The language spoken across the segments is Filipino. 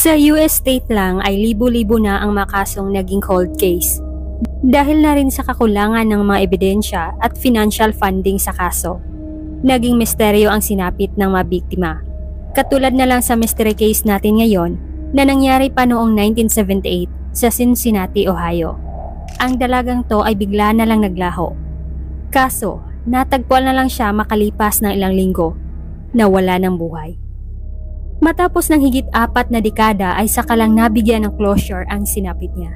Sa US state lang ay libo-libo na ang mga kasong naging cold case. Dahil na rin sa kakulangan ng mga ebidensya at financial funding sa kaso. Naging misteryo ang sinapit ng mga biktima. Katulad na lang sa mystery case natin ngayon na nangyari pa noong 1978 sa Cincinnati, Ohio. Ang dalagang to ay bigla na lang naglaho. Kaso, natagpuan na lang siya makalipas ng ilang linggo na wala ng buhay. Matapos ng higit 4 na dekada ay saka lang nabigyan ng closure ang sinapit niya.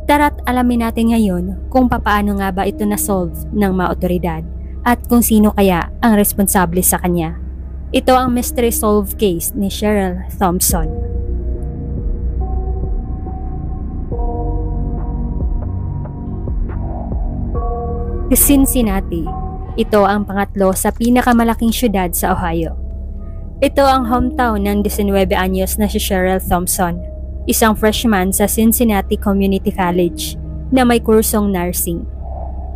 Tara't alamin natin ngayon kung papaano nga ba ito na-solve ng mga otoridad at kung sino kaya ang responsable sa kanya. Ito ang mystery solve case ni Cheryl Thompson. Cincinnati. Ito ang pangatlo sa pinakamalaking syudad sa Ohio. Ito ang hometown ng 19 anyos na si Cheryl Thompson, isang freshman sa Cincinnati Community College na may kursong nursing.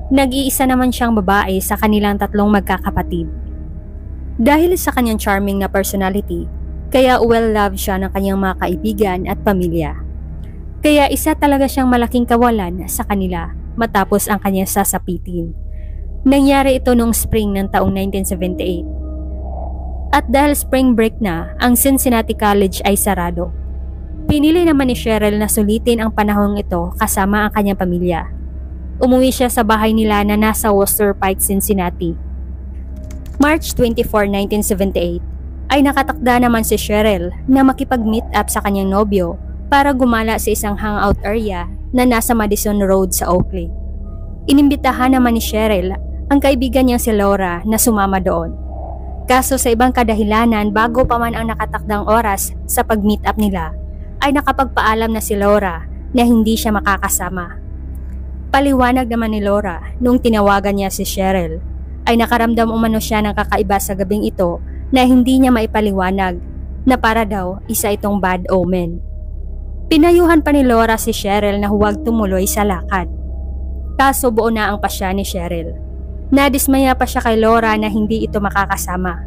Nag-iisa naman siyang babae sa kanilang 3 magkakapatid. Dahil sa kanyang charming na personality, kaya well-loved siya ng kanyang mga kaibigan at pamilya. Kaya isa talaga siyang malaking kawalan sa kanila matapos ang kanyang sasapitin. Nangyari ito noong spring ng taong 1978. At dahil spring break na, ang Cincinnati College ay sarado. Pinili naman ni Cheryl na sulitin ang panahong ito kasama ang kanyang pamilya. Umuwi siya sa bahay nila na nasa Wooster Pike, Cincinnati. March 24, 1978 ay nakatakda naman si Cheryl na makipag-meet up sa kanyang nobyo para gumala sa isang hangout area na nasa Madison Road sa Oakley. Inimbitahan naman ni Cheryl ang kaibigan niyang si Laura na sumama doon. Kaso sa ibang kadahilanan bago pa man ang nakatakdang oras sa pag-meet up nila, ay nakapagpaalam na si Laura na hindi siya makakasama. Paliwanag naman ni Laura nung tinawagan niya si Cheryl, ay nakaramdam umano siya ng kakaiba sa gabing ito na hindi niya maipaliwanag na para daw isa itong bad omen. Pinayuhan pa ni Laura si Cheryl na huwag tumuloy sa lakad. Kaso buo na ang pasya ni Cheryl. Nadismaya pa siya kay Laura na hindi ito makakasama.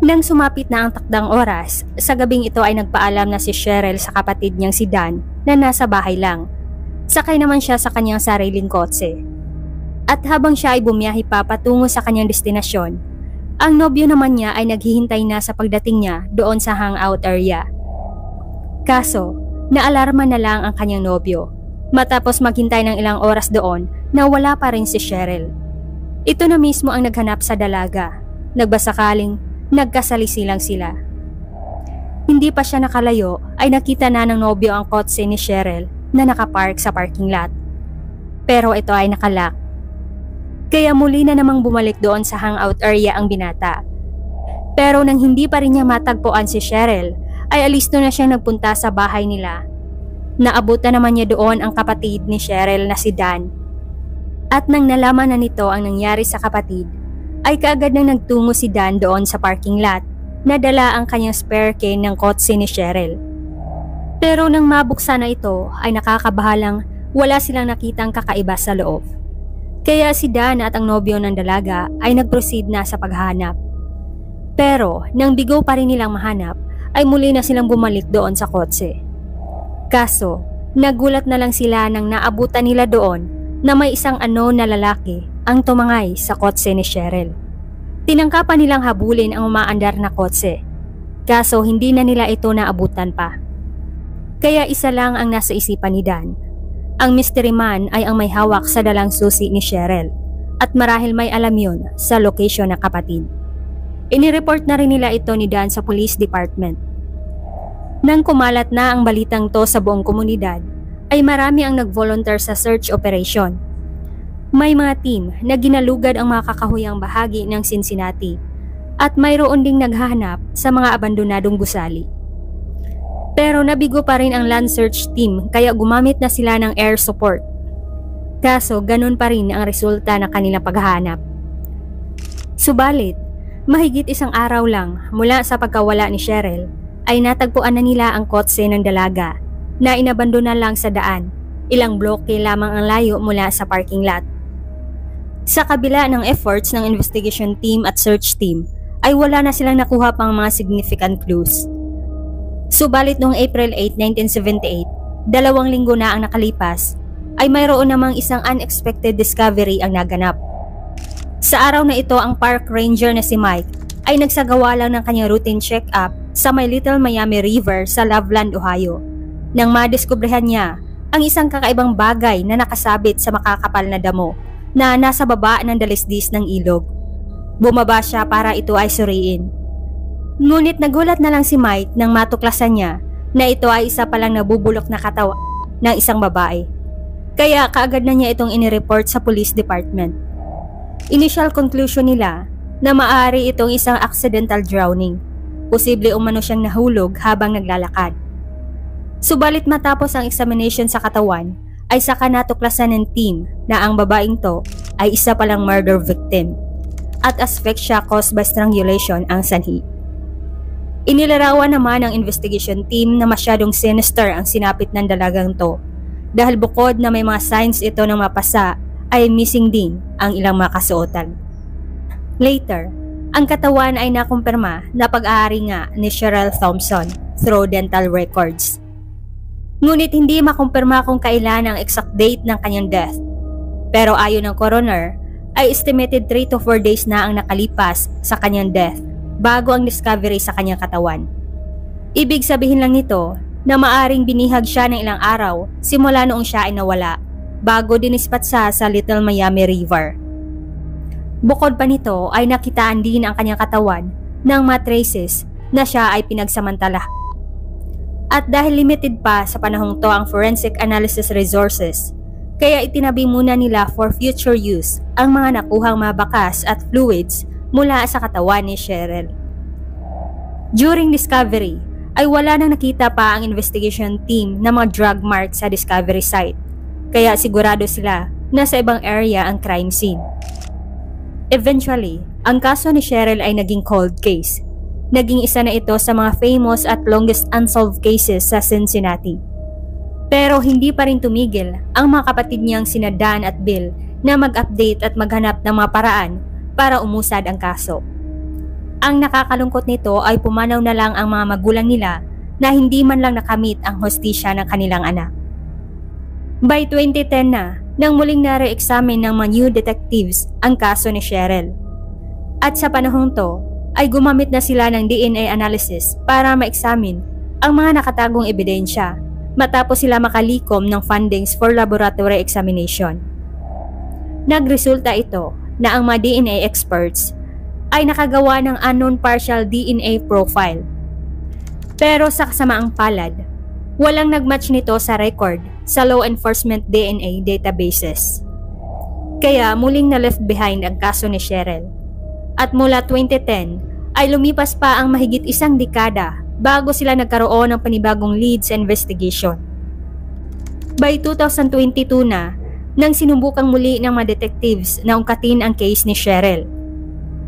Nang sumapit na ang takdang oras, sa gabing ito ay nagpaalam na si Cheryl sa kapatid niyang si Dan na nasa bahay lang. Sakay naman siya sa kanyang sariling kotse. At habang siya ay bumiyahe pa patungo sa kanyang destinasyon, ang nobyo naman niya ay naghihintay na sa pagdating niya doon sa hangout area. Kaso, naalarma na lang ang kanyang nobyo matapos maghintay ng ilang oras doon na wala pa rin si Cheryl. Ito na mismo ang naghanap sa dalaga. Nagbasakaling nagkasalisilang sila. Hindi pa siya nakalayo ay nakita na ng nobyo ang kotse ni Cheryl na nakapark sa parking lot. Pero ito ay nakalock. Kaya muli na namang bumalik doon sa hangout area ang binata. Pero nang hindi pa rin niya matagpuan si Cheryl, ay alisto na siyang nagpunta sa bahay nila. Naabutan naman niya doon ang kapatid ni Cheryl na si Dan. At nang nalaman na nito ang nangyari sa kapatid, ay kaagad nang nagtungo si Dan doon sa parking lot na dala ang kanyang spare key ng kotse ni Cheryl. Pero nang mabuksan na ito ay nakakabahalang wala silang nakitang kakaiba sa loob. Kaya si Dan at ang nobyo ng dalaga ay nag-proceed na sa paghahanap. Pero nang bigo pa rin nilang mahanap ay muli na silang bumalik doon sa kotse. Kaso nagulat na lang sila nang naabutan nila doon na may isang na lalaki ang tumangay sa kotse ni Cheryl. Tinangkapan nilang habulin ang umaandar na kotse. Kaso hindi na nila ito naabutan pa. Kaya isa lang ang nasa isipan ni Dan. Ang mystery man ay ang may hawak sa dalang susi ni Cheryl at marahil may alam yun sa location ng kapatid. Inireport na rin nila ito ni Dan sa police department. Nang kumalat na ang balitang to sa buong komunidad, ay marami ang nag-volunteer sa search operation. May mga team na ginalugad ang mga kakahuyang bahagi ng Cincinnati at mayroon ding naghahanap sa mga abandonadong gusali. Pero nabigo pa rin ang land search team kaya gumamit na sila ng air support. Kaso ganun pa rin ang resulta ng kanilang paghahanap. Subalit, mahigit isang araw lang mula sa pagkawala ni Cheryl ay natagpuan na nila ang kotse ng dalaga na inabandona lang sa daan, ilang bloke lamang ang layo mula sa parking lot. Sa kabila ng efforts ng investigation team at search team, ay wala na silang nakuha pang mga significant clues. Subalit noong April 8, 1978, 2 linggo na ang nakalipas, ay mayroon namang isang unexpected discovery ang naganap. Sa araw na ito, ang park ranger na si Mike ay nagsagawa lang ng kanyang routine check-up sa may Little Miami River sa Loveland, Ohio. Nang madiskubrihan niya ang isang kakaibang bagay na nakasabit sa makakapal na damo na nasa baba ng dalisdis ng ilog. Bumaba siya para ito ay suriin. Ngunit nagulat na lang si Mike nang matuklasan niya na ito ay isa palang nabubulok na katawan ng isang babae. Kaya kaagad na niya itong inireport sa police department. Initial conclusion nila na maaari itong isang accidental drowning. Posible umano siyang nahulog habang naglalakad. Subalit matapos ang examination sa katawan, ay saka natuklasan ng team na ang babaeng to ay isa palang murder victim at asphyxia caused by strangulation ang sanhi. Inilarawan naman ng investigation team na masyadong sinister ang sinapit ng dalagang to dahil bukod na may mga signs ito ng mapasa ay missing din ang ilang mga kasuotan. Later, ang katawan ay nakumpirma na pag-aari nga ni Cheryl Thompson through dental records. Ngunit hindi makumpirma kung kailan ang exact date ng kanyang death. Pero ayon ng coroner, ay estimated 3 to 4 days na ang nakalipas sa kanyang death bago ang discovery sa kanyang katawan. Ibig sabihin lang nito na maaring binihag siya ng ilang araw simula noong siya ay nawala bago dinispat sa Little Miami River. Bukod pa nito ay nakitaan din ang kanyang katawan ng mga traces na siya ay pinagsamantala. At dahil limited pa sa panahong to ang forensic analysis resources, kaya itinabi muna nila for future use ang mga nakuhang mga bakas at fluids mula sa katawan ni Cheryl. During discovery, ay wala nang nakita pa ang investigation team ng mga drug marks sa discovery site, kaya sigurado sila na sa ibang area ang crime scene. Eventually, ang kaso ni Cheryl ay naging cold case. Naging isa na ito sa mga famous at longest unsolved cases sa Cincinnati. Pero hindi pa rin tumigil ang mga kapatid niyang sina Dan at Bill na mag-update at maghanap ng mga paraan para umusad ang kaso. Ang nakakalungkot nito ay pumanaw na lang ang mga magulang nila na hindi man lang nakamit ang hostisya ng kanilang anak. By 2010 na, nang muling nare-examine ng mga new detectives ang kaso ni Cheryl. At sa panahong to, ay gumamit na sila ng DNA analysis para ma-examine ang mga nakatagong ebidensya matapos sila makalikom ng findings for laboratory examination. Nagresulta ito na ang mga DNA experts ay nakagawa ng unknown partial DNA profile. Pero sa kasamaang palad, walang nagmatch nito sa record sa law enforcement DNA databases. Kaya muling na left behind ang kaso ni Cheryl. At mula 2010 ay lumipas pa ang mahigit isang dekada bago sila nagkaroon ng panibagong lead sa investigation. By 2022 na, nang sinubukang muli ng mga detectives na ungkatin ang case ni Cheryl.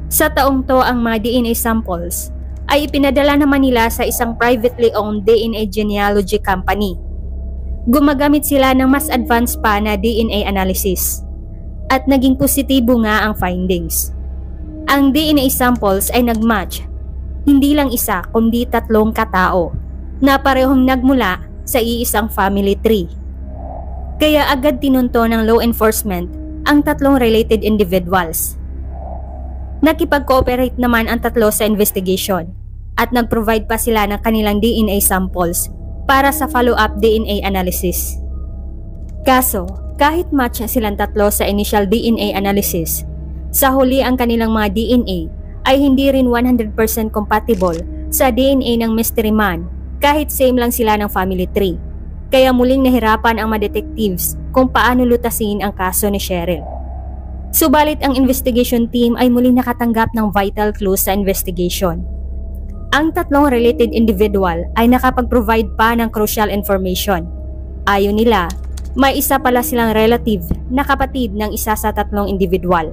Sa taong to ang mga DNA samples ay ipinadala naman nila sa isang privately owned DNA genealogy company. Gumagamit sila ng mas advanced pa na DNA analysis at naging positibo nga ang findings. Ang DNA samples ay nagmatch hindi lang isa kundi 3 katao na parehong nagmula sa iisang family tree. Kaya agad tinunto ng law enforcement ang 3 related individuals. Nakipag-cooperate naman ang 3 sa investigation at nag-provide pa sila ng kanilang DNA samples para sa follow-up DNA analysis. Kaso, kahit match silang 3 sa initial DNA analysis, sa huli ang kanilang mga DNA ay hindi rin 100% compatible sa DNA ng mystery man kahit same lang sila ng family tree. Kaya muling nahirapan ang mga detectives kung paano lutasin ang kaso ni Cheryl. Subalit ang investigation team ay muling nakatanggap ng vital clues sa investigation. Ang 3 related individual ay nakapag-provide pa ng crucial information. Ayon nila, may isa pala silang relative na kapatid ng isa sa 3 individual.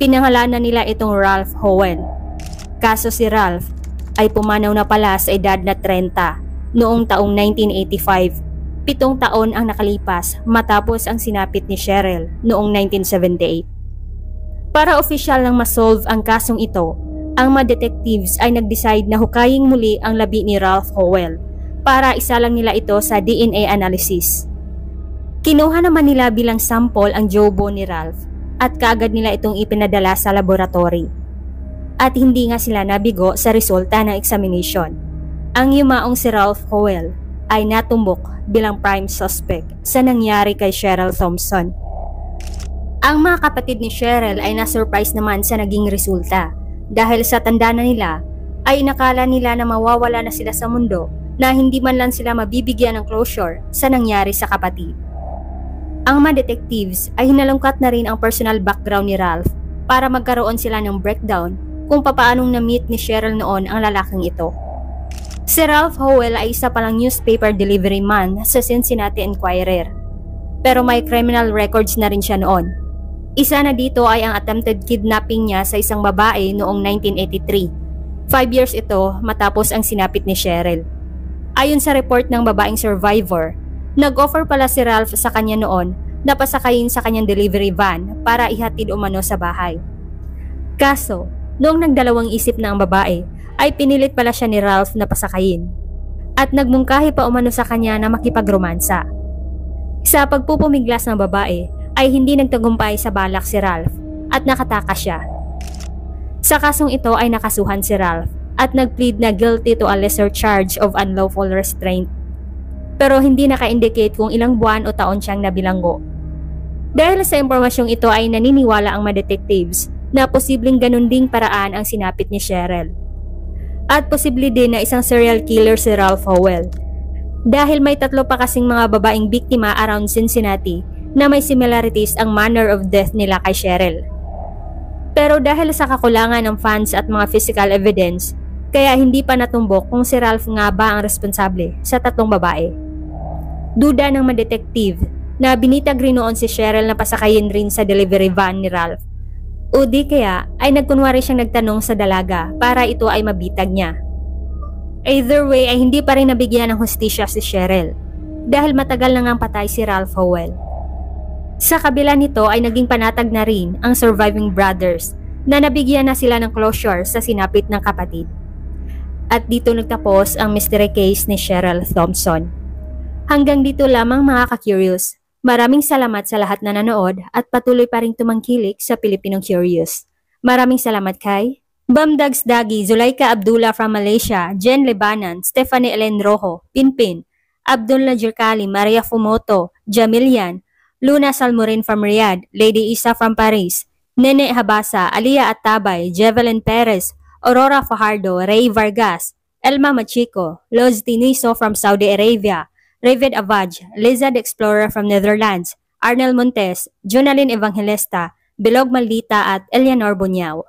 Pinangalanan nila itong Ralph Howell. Kaso si Ralph ay pumanaw na pala sa edad na 30 noong taong 1985. 7 taon ang nakalipas matapos ang sinapit ni Cheryl noong 1978. Para opisyal nang masolve ang kasong ito, ang mga detectives ay nag-decide na hukayin muli ang labi ni Ralph Howell para isalang nila ito sa DNA analysis. Kinuha naman nila bilang sample ang jawbone ni Ralph at kaagad nila itong ipinadala sa laboratory. At hindi nga sila nabigo sa resulta ng examination. Ang yumaong si Ralph Howell ay natumbok bilang prime suspect sa nangyari kay Cheryl Thompson. Ang mga kapatid ni Cheryl ay na-surprise naman sa naging resulta dahil sa tanda na nila ay inakala nila na mawawala na sila sa mundo na hindi man lang sila mabibigyan ng closure sa nangyari sa kapatid. Ang mga detectives ay hinalungkat na rin ang personal background ni Ralph para magkaroon sila ng breakdown kung papaanong na-meet ni Cheryl noon ang lalaking ito. Si Ralph Howell ay isa palang newspaper delivery man sa Cincinnati Enquirer. Pero may criminal records na rin siya noon. Isa na dito ay ang attempted kidnapping niya sa isang babae noong 1983. 5 years ito matapos ang sinapit ni Cheryl. Ayon sa report ng babaeng survivor, nag-offer pala si Ralph sa kanya noon na pasakayin sa kanyang delivery van para ihatid umano sa bahay. Kaso, noong nagdalawang isip na ang babae, ay pinilit pala siya ni Ralph na pasakayin. At nagmungkahi pa umano sa kanya na makipagromansa. Sa pagpupumiglas ng babae, ay hindi nagtagumpay sa balak si Ralph at nakatakas siya. Sa kasong ito ay nakasuhan si Ralph at nagplead na guilty to a lesser charge of unlawful restraint. Pero hindi naka-indicate kung ilang buwan o taon siyang nabilanggo. Dahil sa impormasyong ito ay naniniwala ang mga detectives na posibleng ganun ding paraan ang sinapit ni Cheryl. At posible din na isang serial killer si Ralph Howell. Dahil may 3 pa kasing mga babaeng biktima around Cincinnati na may similarities ang manner of death nila kay Cheryl. Pero dahil sa kakulangan ng funds at mga physical evidence, kaya hindi pa natumbok kung si Ralph nga ba ang responsable sa 3 babae. Duda ng mga detective na binitag rin noon si Cheryl na pasakayin rin sa delivery van ni Ralph. O di kaya ay nagkunwari siyang nagtanong sa dalaga para ito ay mabitag niya. Either way ay hindi pa rin nabigyan ng hustisya si Cheryl dahil matagal na ngang patay si Ralph Howell. Sa kabila nito ay naging panatag na rin ang surviving brothers na nabigyan na sila ng closure sa sinapit ng kapatid. At dito nagtapos ang mystery case ni Cheryl Thompson. Hanggang dito lamang mga ka-curious. Maraming salamat sa lahat na nanood at patuloy pa rin tumangkilik sa Pilipinong Curious. Maraming salamat kay Bamdags Dagi, Zulaika Abdullah from Malaysia, Jen Lebanon, Stephanie Ellen Rojo, Pinpin, Abdullah Jirkali, Maria Fumoto, Jamilian, Luna Salmorin from Riyadh, Lady Isa from Paris, Nene Habasa, Alia Atabay, Jevelyn Perez, Aurora Fajardo, Ray Vargas, Elma Machico, Loz Tiniso from Saudi Arabia, Ravid Avaj, Lizard Explorer from Netherlands, Arnel Montes, Jonalyn Evangelista, Bilog Maldita at Eleanor Bunyao.